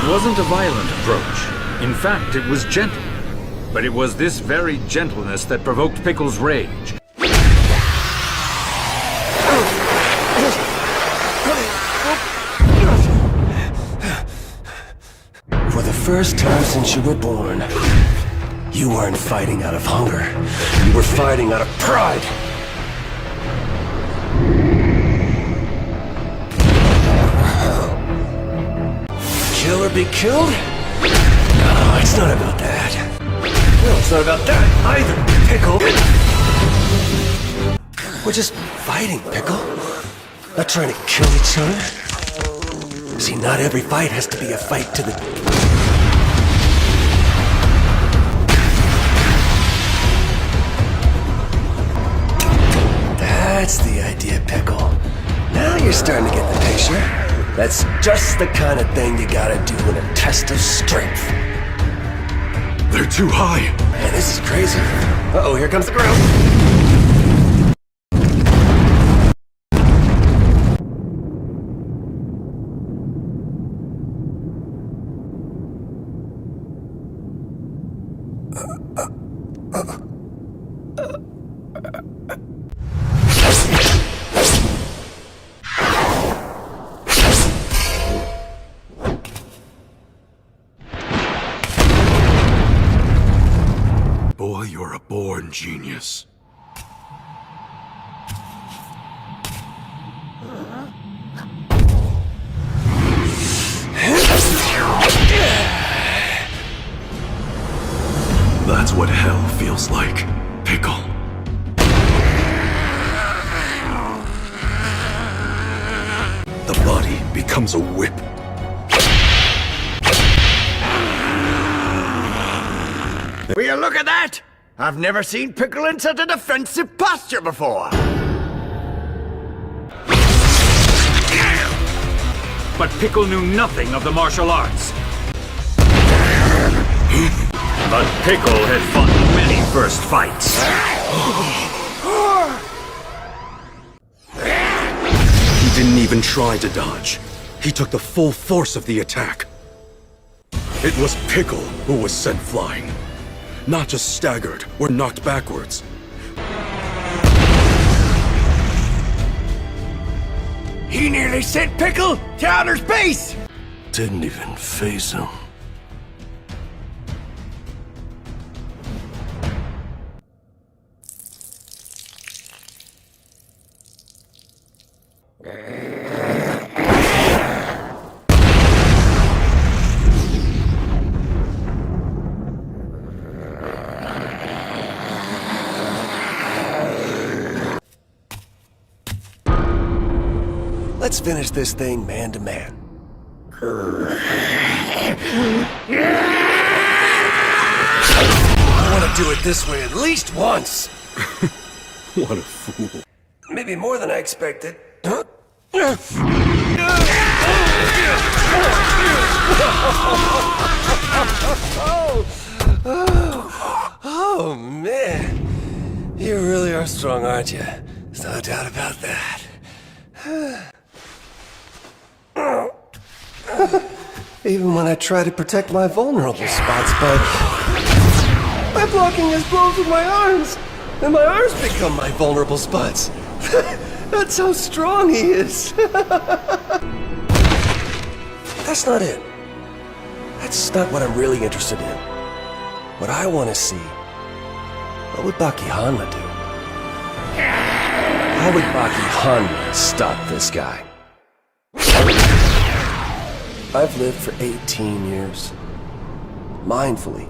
wasn't a violent approach. In fact, it was gentle. But it was this very gentleness that provoked Pickle's rage. For the first time since you were born, you weren't fighting out of hunger. You were fighting out of pride. Kill or be killed? No, it's not about that. No, it's not about that either, Pickle. We're just fighting, Pickle. Not trying to kill each other. See, not every fight has to be a fight to the... That's the idea, Pickle. Now you're starting to get the picture. That's just the kind of thing you gotta do in a test of strength. They're too high. Man, this is crazy. Uh-oh, here comes the ground. Boy, you're a born genius. That's what hell feels like, Pickle. The body becomes a whip. Will you look at that? I've never seen Pickle in such a defensive posture before. But Pickle knew nothing of the martial arts. But Pickle had fought many first fights. He didn't even try to dodge. He took the full force of the attack. It was Pickle who was sent flying. Not just staggered or knocked backwards. He nearly sent Pickle to outer space! Didn't even face him. Let's finish this thing man to man. I want to do it this way at least once. What a fool. Maybe more than I expected. Huh? Oh, man. You really are strong, aren't you? There's no doubt about that. Even when I try to protect my vulnerable spots by blocking his blows with my arms, and my arms become my vulnerable spots. That's how strong he is. That's not it. That's not what I'm really interested in. What I want to see, what would Baki Hanma do? How would Baki Hanma stop this guy? I've lived for 18 years. Mindfully.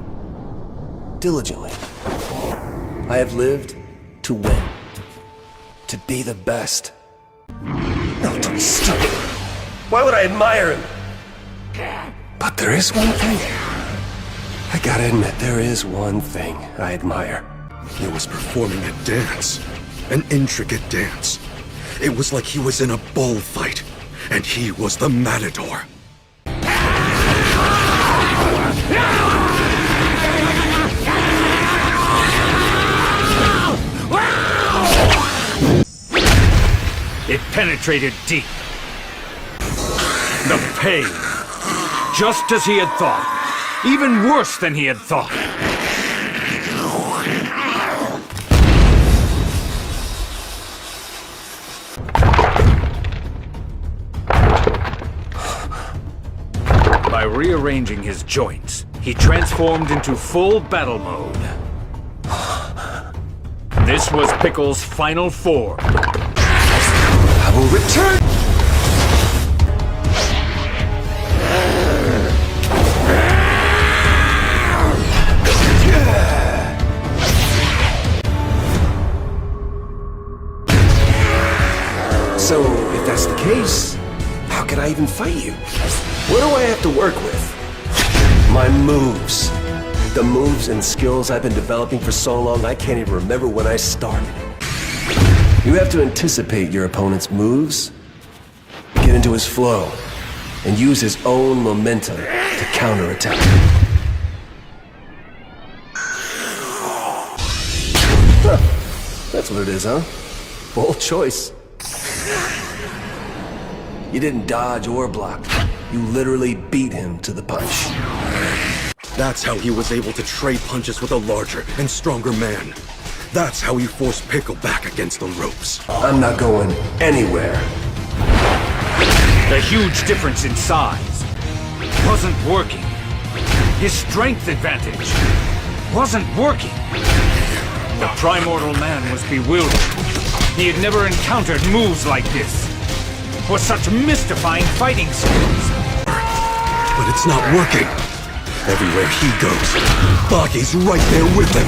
Diligently. I have lived to win. To be the best. No, don't be stupid. Why would I admire him? But there is one thing. I gotta admit, there is one thing I admire. He was performing a dance. An intricate dance. It was like he was in a bullfight, and he was the matador. It penetrated deep. The pain just as he had thought. Even worse than he had thought. By rearranging his joints, he transformed into full battle mode. This was Pickle's final form. I will return! So, if that's the case, how can I even fight you? What do I have to work with? My moves. The moves and skills I've been developing for so long, I can't even remember when I started. You have to anticipate your opponent's moves, get into his flow, and use his own momentum to counterattack. Huh. That's what it is, huh? Bold choice. You didn't dodge or block. You literally beat him to the punch. That's how he was able to trade punches with a larger and stronger man. That's how he forced Pickle back against the ropes. I'm not going anywhere. The huge difference in size wasn't working. His strength advantage wasn't working. The primordial man was bewildered. He had never encountered moves like this, or such mystifying fighting skills. But it's not working. Everywhere he goes, Baki's right there with him.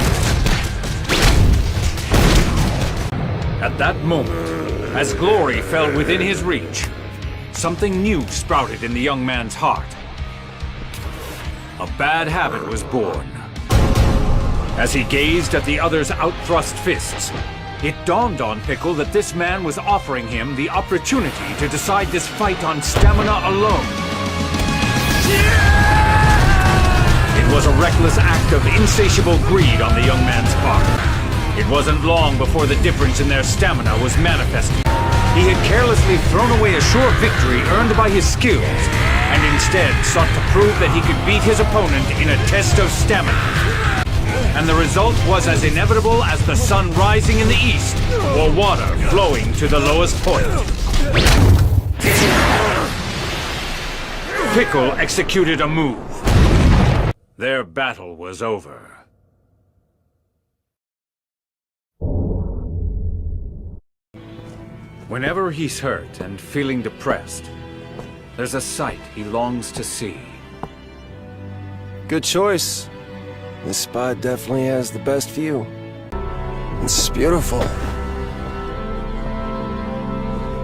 At that moment, as glory fell within his reach, something new sprouted in the young man's heart. A bad habit was born. As he gazed at the other's outthrust fists, it dawned on Pickle that this man was offering him the opportunity to decide this fight on stamina alone. It was a reckless act of insatiable greed on the young man's part. It wasn't long before the difference in their stamina was manifested. He had carelessly thrown away a sure victory earned by his skills, and instead sought to prove that he could beat his opponent in a test of stamina. And the result was as inevitable as the sun rising in the east, or water flowing to the lowest point. Pickle executed a move. Their battle was over. Whenever he's hurt and feeling depressed, there's a sight he longs to see. Good choice. This spot definitely has the best view. It's beautiful.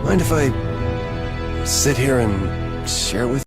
Mind if I sit here and share with you?